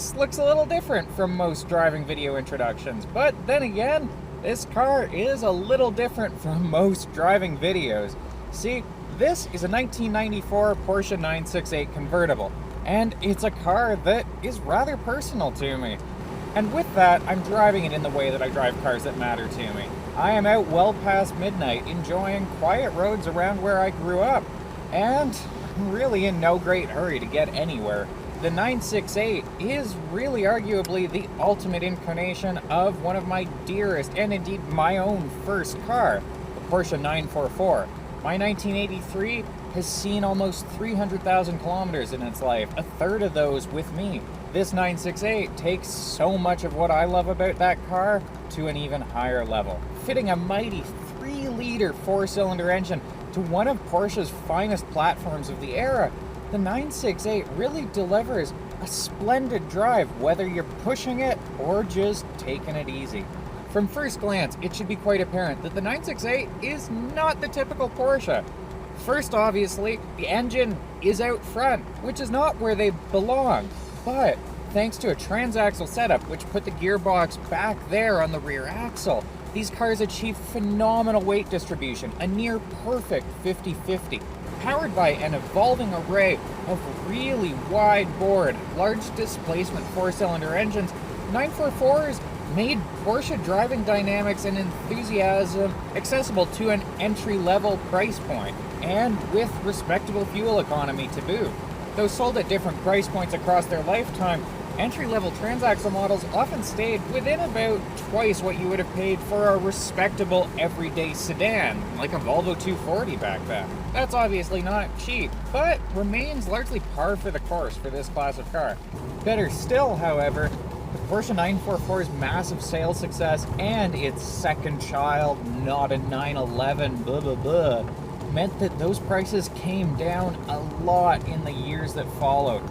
this looks a little different from most driving video introductions, but then again, this car is a little different from most driving videos. See, this is a 1994 Porsche 968 convertible, and it's a car that is rather personal to me. And with that, I'm driving it in the way that I drive cars that matter to me. I am out well past midnight, enjoying quiet roads around where I grew up, and I'm really in no great hurry to get anywhere. The 968 is really arguably the ultimate incarnation of one of my dearest, and indeed my own first car, the Porsche 944. My 1983 has seen almost 300,000 kilometers in its life, a third of those with me. This 968 takes so much of what I love about that car to an even higher level, fitting a mighty 3-liter 4-cylinder engine to one of Porsche's finest platforms of the era. The 968 really delivers a splendid drive, whether you're pushing it or just taking it easy. From first glance, it should be quite apparent that the 968 is not the typical Porsche. First, obviously, the engine is out front, which is not where they belong, but thanks to a transaxle setup which put the gearbox back there on the rear axle, these cars achieve phenomenal weight distribution, a near perfect 50-50. Powered by an evolving array of really wide-bore, large displacement 4-cylinder engines, 944s made Porsche driving dynamics and enthusiasm accessible to an entry-level price point, and with respectable fuel economy to boot. Though sold at different price points across their lifetime, entry-level transaxle models often stayed within about twice what you would have paid for a respectable everyday sedan, like a Volvo 240 back then. That's obviously not cheap, but remains largely par for the course for this class of car. Better still, however, the Porsche 944's massive sales success and its second child, not a 911, blah blah blah, meant that those prices came down a lot in the years that followed.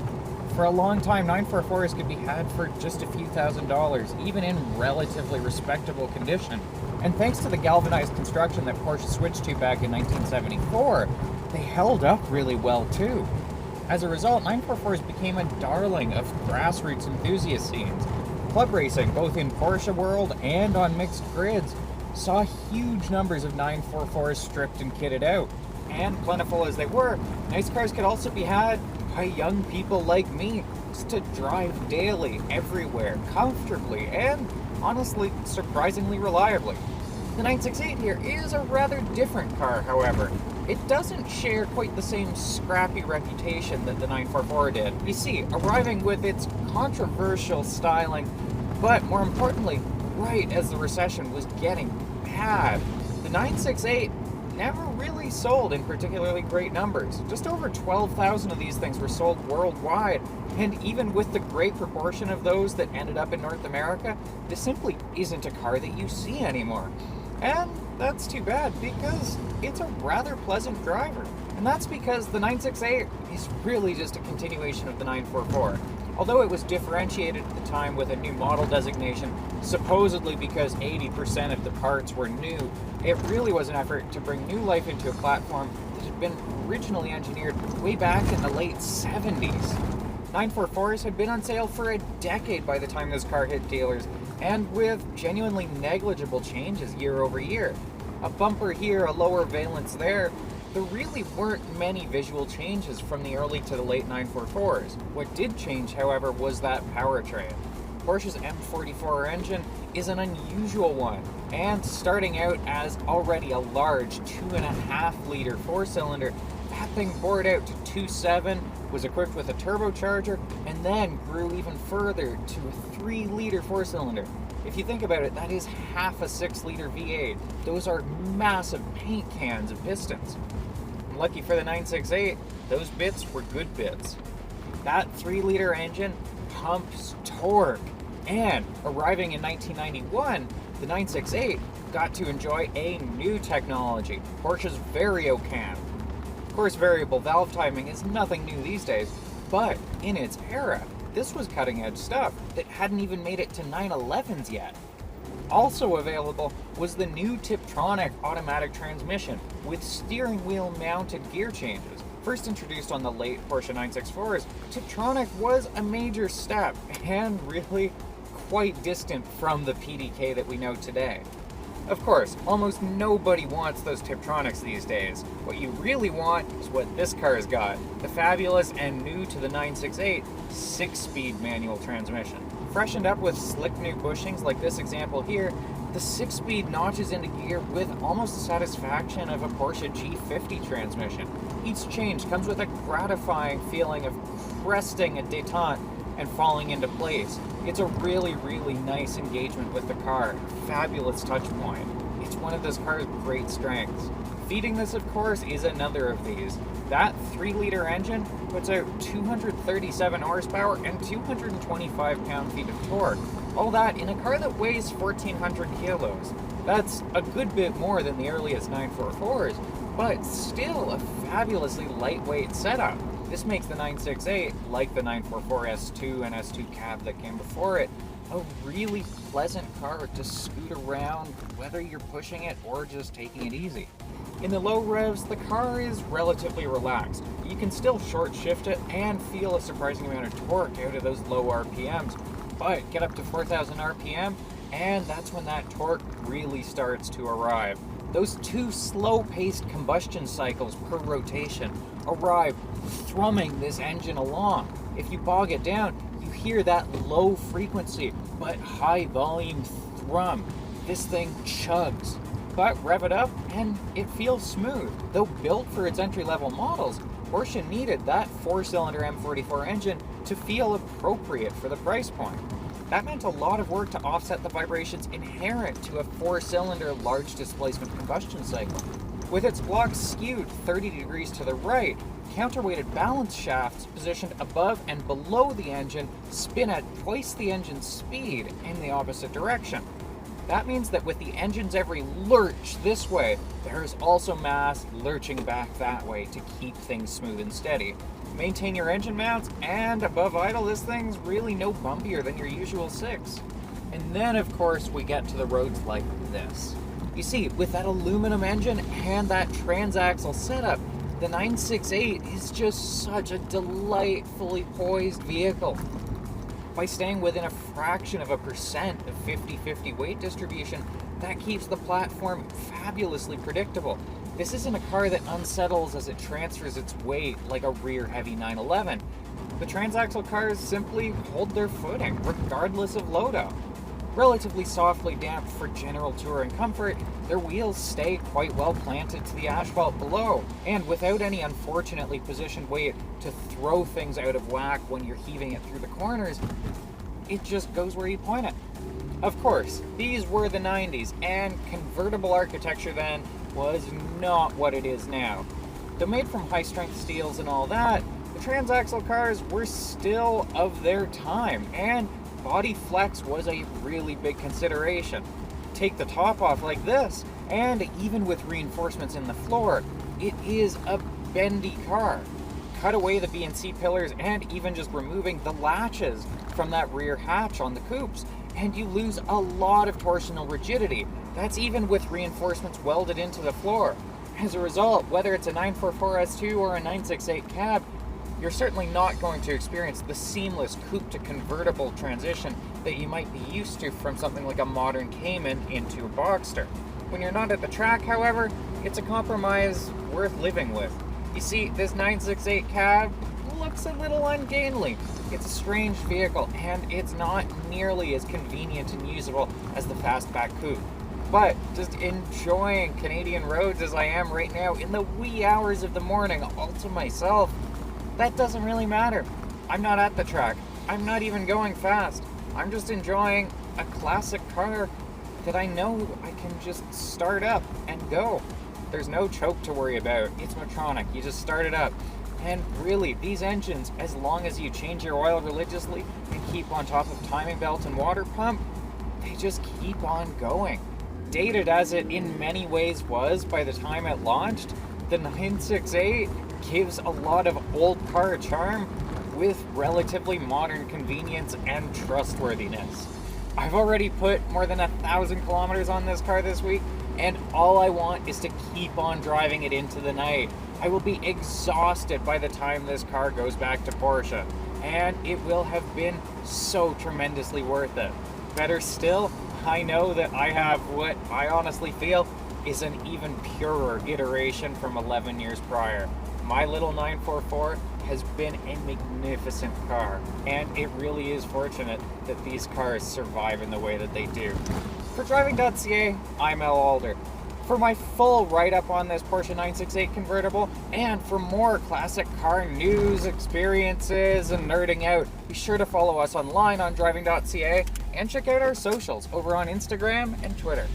For a long time, 944s could be had for just a few $1,000s, even in relatively respectable condition. And thanks to the galvanized construction that Porsche switched to back in 1974, they held up really well too. As a result, 944s became a darling of grassroots enthusiast scenes. Club racing, both in Porsche world and on mixed grids, saw huge numbers of 944s stripped and kitted out. And plentiful as they were, nice cars could also be had by young people like me, just to drive daily, everywhere, comfortably, and honestly, surprisingly reliably. The 968 here is a rather different car, however. It doesn't share quite the same scrappy reputation that the 944 did. You see, arriving with its controversial styling, but more importantly, right as the recession was getting bad, the 968 never really sold in particularly great numbers. Just over 12,000 of these things were sold worldwide, and even with the great proportion of those that ended up in North America, this simply isn't a car that you see anymore. And that's too bad, because it's a rather pleasant driver. And that's because the 968 is really just a continuation of the 944. Although it was differentiated at the time with a new model designation, supposedly because 80% of the parts were new, it really was an effort to bring new life into a platform that had been originally engineered way back in the late 70s. 944s had been on sale for a decade by the time this car hit dealers, and with genuinely negligible changes year over year. A bumper here, a lower valence there. There really weren't many visual changes from the early to the late 944s. What did change, however, was that powertrain. Porsche's M44 engine is an unusual one, and starting out as already a large 2.5-liter 4-cylinder, that thing bored out to 2.7, was equipped with a turbocharger, and then grew even further to a 3-liter 4-cylinder. If you think about it, that is half a 6-liter V8. Those are massive paint cans of pistons. And lucky for the 968, those bits were good bits. That 3-liter engine pumps torque, and arriving in 1991, the 968 got to enjoy a new technology, Porsche's VarioCam. Of course, variable valve timing is nothing new these days, but in its era, this was cutting-edge stuff that hadn't even made it to 911s yet. Also available was the new Tiptronic automatic transmission with steering wheel mounted gear changes. First introduced on the late Porsche 964s, Tiptronic was a major step and really quite distant from the PDK that we know today. Of course, almost nobody wants those Tiptronics these days. What you really want is what this car's got, the fabulous and new to the 968 6-speed manual transmission. Freshened up with slick new bushings like this example here, the 6-speed notches into gear with almost the satisfaction of a Porsche G50 transmission. Each change comes with a gratifying feeling of cresting a detente and falling into place. It's a really, really nice engagement with the car. Fabulous touch point. It's one of this car's great strengths. Feeding this, of course, is another of these. That 3-liter engine puts out 237 horsepower and 225 pound-feet of torque. All that in a car that weighs 1,400 kilos. That's a good bit more than the earliest 944s, but still a fabulously lightweight setup. This makes the 968, like the 944 S2 and S2 cab that came before it, a really pleasant car to scoot around, whether you're pushing it or just taking it easy. In the low revs, the car is relatively relaxed. You can still short shift it and feel a surprising amount of torque out of those low RPMs, but get up to 4,000 RPM, and that's when that torque really starts to arrive. Those 2 slow-paced combustion cycles per rotation arrive thrumming this engine along. If you bog it down, you hear that low frequency but high volume thrum. This thing chugs. But rev it up and it feels smooth. Though built for its entry-level models, Porsche needed that 4-cylinder M44 engine to feel appropriate for the price point. That meant a lot of work to offset the vibrations inherent to a 4-cylinder large displacement combustion cycle. With its blocks skewed 30 degrees to the right, counterweighted balance shafts positioned above and below the engine spin at twice the engine's speed in the opposite direction. That means that with the engine's every lurch this way, there is also mass lurching back that way to keep things smooth and steady. Maintain your engine mounts, and above idle, this thing's really no bumpier than your usual 6. And then, of course, we get to the roads like this. You see, with that aluminum engine and that transaxle setup, the 968 is just such a delightfully poised vehicle. By staying within a fraction of a percent of 50-50 weight distribution, that keeps the platform fabulously predictable. This isn't a car that unsettles as it transfers its weight like a rear-heavy 911. The transaxle cars simply hold their footing, regardless of loadout. Relatively softly damped for general touring comfort, their wheels stay quite well planted to the asphalt below, and without any unfortunately positioned weight to throw things out of whack when you're heaving it through the corners, it just goes where you point it. Of course, these were the 90s, and convertible architecture then was not what it is now. Though made from high-strength steels and all that, the transaxle cars were still of their time, and body flex was a really big consideration. Take the top off like this, and even with reinforcements in the floor, it is a bendy car. Cut away the B&C pillars and even just removing the latches from that rear hatch on the coupes, and you lose a lot of torsional rigidity. That's even with reinforcements welded into the floor. As a result, whether it's a 944 S2 or a 968 cab, you're certainly not going to experience the seamless coupe to convertible transition that you might be used to from something like a modern Cayman into a Boxster. When you're not at the track, however, it's a compromise worth living with. You see, this 968 cab looks a little ungainly. It's a strange vehicle, and it's not nearly as convenient and usable as the fastback coupe. But just enjoying Canadian roads as I am right now in the wee hours of the morning all to myself, that doesn't really matter. I'm not at the track. I'm not even going fast. I'm just enjoying a classic car that I know I can just start up and go. There's no choke to worry about. It's Motronic. You just start it up. And really, these engines, as long as you change your oil religiously and keep on top of timing belt and water pump, they just keep on going. Dated as it in many ways was by the time it launched, the 968 gives a lot of old car charm with relatively modern convenience and trustworthiness. I've already put more than 1,000 kilometers on this car this week, and all I want is to keep on driving it into the night. I will be exhausted by the time this car goes back to Porsche, and it will have been so tremendously worth it. Better still, I know that I have what I honestly feel is an even purer iteration from 11 years prior. My little 944 has been a magnificent car, and it really is fortunate that these cars survive in the way that they do. For Driving.ca, I'm El Alder. For my full write-up on this Porsche 968 convertible, and for more classic car news, experiences, and nerding out, be sure to follow us online on Driving.ca and check out our socials over on Instagram and Twitter.